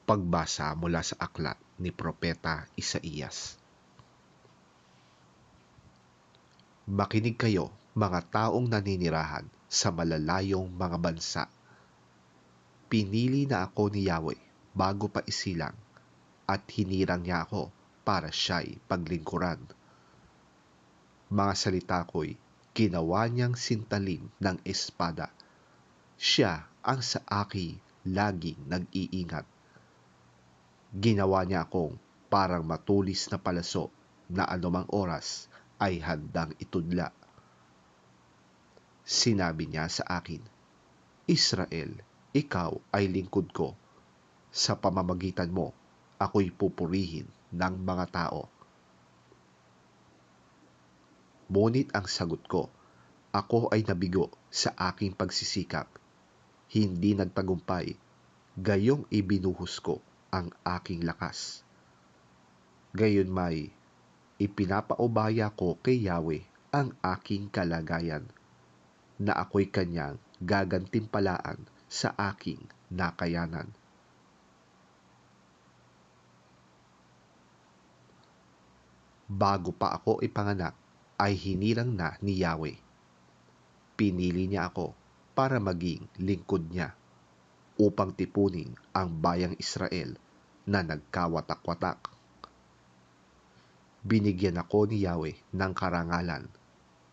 Pagbasa mula sa aklat ni Propeta Isaías. Makinig kayo, mga taong naninirahan sa malalayong mga bansa. Pinili na ako ni Yahweh bago pa isilang, at hinirang niya ako para siya'y paglingkuran. Mga salita ko'y ginawa niyang sintalin ng espada. Siya ang sa akin laging nag-iingat. Ginawa niya akong parang matulis na palaso na anumang oras ay handang itudla. Sinabi niya sa akin, Israel, ikaw ay lingkod ko. Sa pamamagitan mo, ako'y pupurihin ng mga tao. Ngunit ang sagot ko, ako ay nabigo sa aking pagsisikap. Hindi nagtagumpay, gayong ibinuhos ko ang aking lakas. Gayon may ipinapaubaya ko kay Yahweh ang aking kalagayan, na ako'y kanyang gagantimpalaan sa aking nakayanan. Bago pa ako ipanganak, ay hinirang na ni Yahweh. Pinili niya ako para maging lingkod niya, upang tipunin ang bayang Israel na nagkawatak-watak. Binigyan ako ni Yahweh ng karangalan.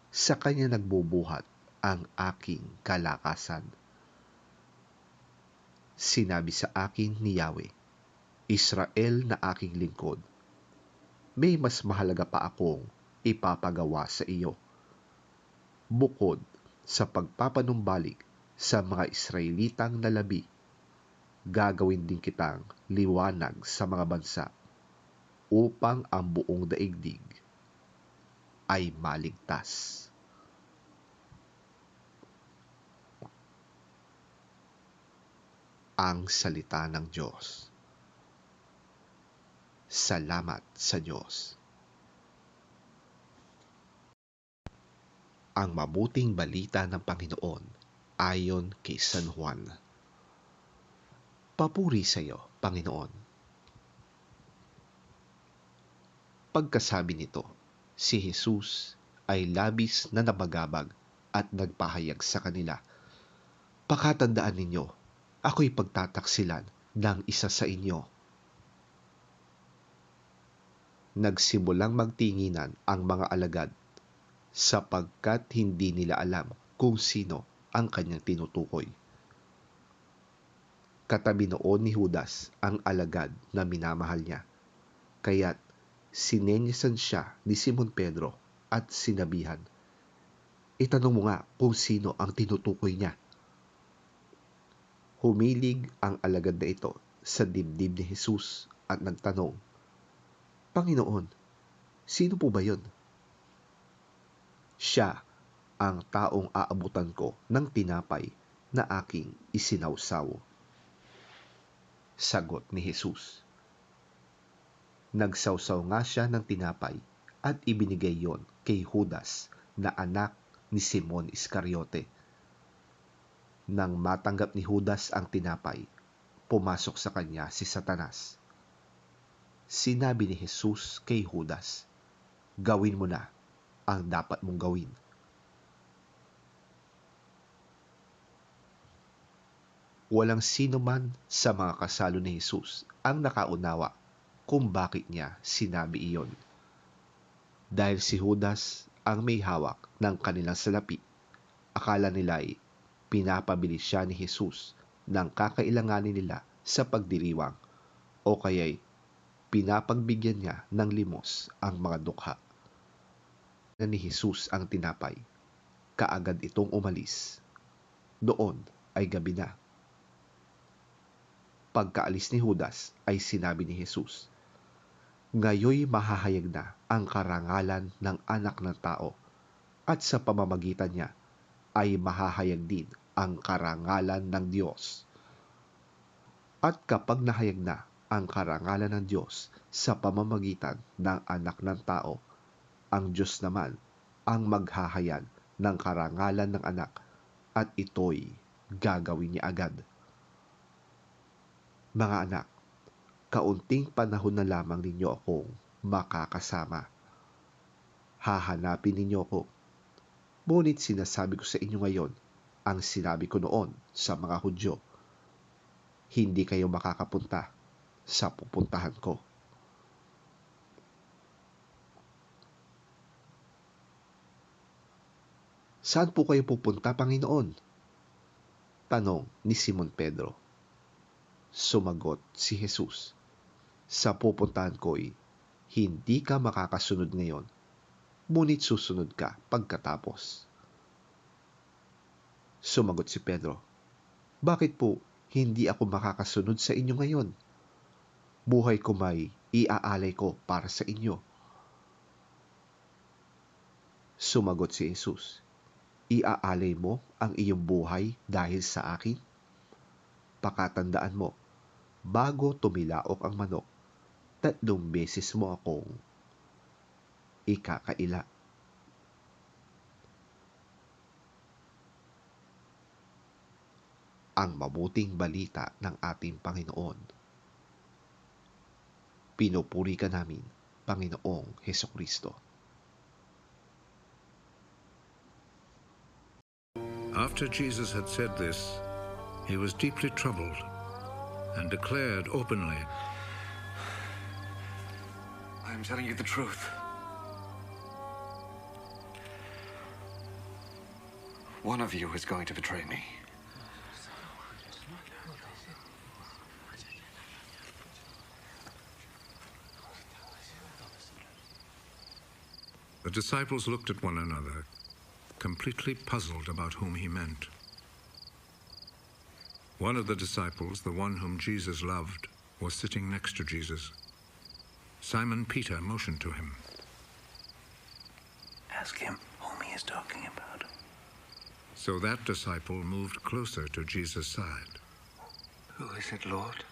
Sa kanya nagbubuhat ang aking kalakasan. Sinabi sa akin ni Yahweh, Israel na aking lingkod, may mas mahalaga pa akong ipapagawa sa iyo. Bukod sa pagpapanumbalik sa mga Israelitang nalabi, gagawin din kitang liwanag sa mga bansa, upang ang buong daigdig ay maligtas. Ang salita ng Diyos. Salamat sa Diyos. Ang mabuting balita ng Panginoon ayon kay San Juan. Papuri sa iyo, Panginoon. Pagkasabi nito, si Jesus ay labis na nabagabag at nagpahayag sa kanila, pakatandaan ninyo, ako'y pagtataksilan ng isa sa inyo. Nagsimulang magtinginan ang mga alagad, sapagkat hindi nila alam kung sino ang kanyang tinutukoy. Katabi noon ni Judas ang alagad na minamahal niya, kaya't sinenyasan siya ni Simon Pedro at sinabihan, itanong mo nga kung sino ang tinutukoy niya. Humilig ang alagad na ito sa dibdib ni Jesus at nagtanong, Panginoon, sino po ba yun? Siya ang taong aabutan ko ng tinapay na aking isinawsaw. Sagot ni Jesus. Nagsawsaw nga siya ng tinapay at ibinigay yon kay Judas na anak ni Simon Iscariote. Nang matanggap ni Judas ang tinapay, pumasok sa kanya si Satanas. Sinabi ni Jesus kay Judas, gawin mo na ang dapat mong gawin. Walang sino man sa mga kasalo ni Jesus ang nakaunawa kung bakit niya sinabi iyon. Dahil si Judas ang may hawak ng kanilang salapi, akala nila ay pinapabili siya ni Jesus ng kakailanganin nila sa pagdiriwang, o kaya'y pinapagbigyan niya ng limos ang mga dukha. Ni Jesus ang tinapay, kaagad itong umalis. Doon ay gabi na. Pagkaalis ni Judas ay sinabi ni Jesus, ngayoy mahahayag na ang karangalan ng anak ng tao, at sa pamamagitan niya ay mahahayag din ang karangalan ng Diyos. At kapag nahayag na ang karangalan ng Diyos sa pamamagitan ng anak ng tao, ang Diyos naman ang maghahayag ng karangalan ng anak, at ito'y gagawin niya agad. Mga anak, Kaunting panahon na lamang ninyo akong makakasama. Hahanapin ninyo ako. Ngunit sinasabi ko sa inyo ngayon ang sinabi ko noon sa mga Hudyo. Hindi kayo makakapunta sa pupuntahan ko. Saan po kayo pupunta, Panginoon? Tanong ni Simon Pedro. Sumagot si Jesus, sa pupuntahan ko'y hindi ka makakasunod ngayon, ngunit susunod ka pagkatapos. Sumagot si Pedro, bakit po hindi ako makakasunod sa inyo ngayon? Buhay ko may iaalay ko para sa inyo. Sumagot si Jesus, iaalay mo ang iyong buhay dahil sa akin? Pakatandaan mo, bago tumilaok ang manok, 3 beses mo akong ikakaila. Ang mabuting balita ng ating Panginoon. Pinupuri ka namin, Panginoong Hesukristo. After Jesus had said this, he was deeply troubled and declared openly, I am telling you the truth. One of you is going to betray me. The disciples looked at one another, completely puzzled about whom he meant. One of the disciples, the one whom Jesus loved, was sitting next to Jesus. Simon Peter motioned to him. Ask him whom he is talking about. So that disciple moved closer to Jesus' side. Who is it, Lord?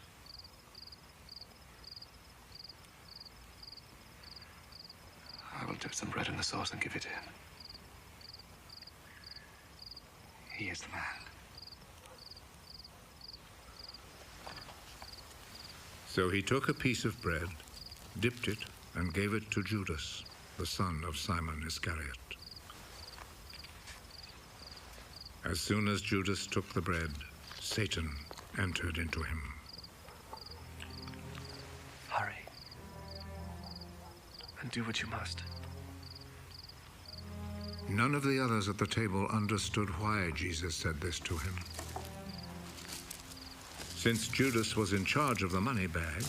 I will dip some bread in the sauce and give it to him. He is the man. So he took a piece of bread, dipped it, and gave it to Judas, the son of Simon Iscariot. As soon as Judas took the bread, Satan entered into him. Hurry. And do what you must. None of the others at the table understood why Jesus said this to him. Since Judas was in charge of the money bag,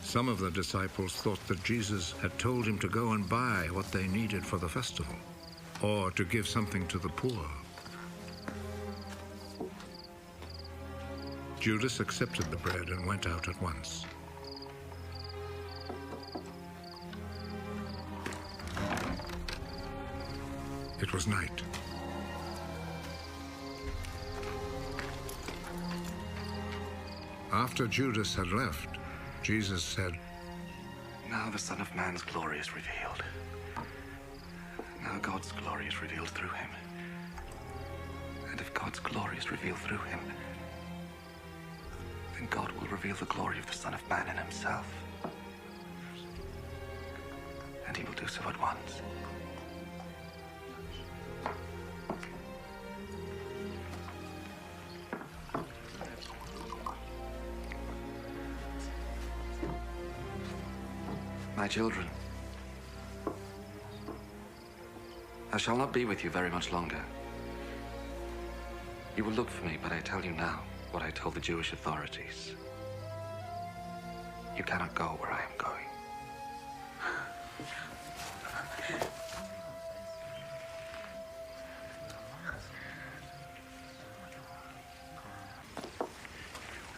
some of the disciples thought that Jesus had told him to go and buy what they needed for the festival, or to give something to the poor. Judas accepted the bread and went out at once. It was night. After Judas had left, Jesus said, Now the Son of Man's glory is revealed. Now God's glory is revealed through him. And if God's glory is revealed through him, then God will reveal the glory of the Son of Man in himself. And he will do so at once. My children, I shall not be with you very much longer. You will look for me, but I tell you now what I told the Jewish authorities. You cannot go where I am going.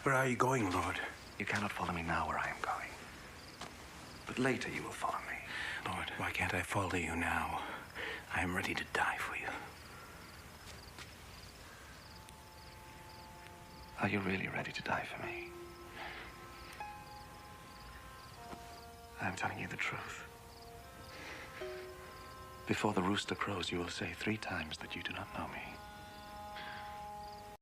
Where are you going, Lord? You cannot follow me now where I am going. But later you will follow me. Lord, why can't I follow you now? I am ready to die for you. Are you really ready to die for me? I am telling you the truth. Before the rooster crows, you will say 3 times that you do not know me.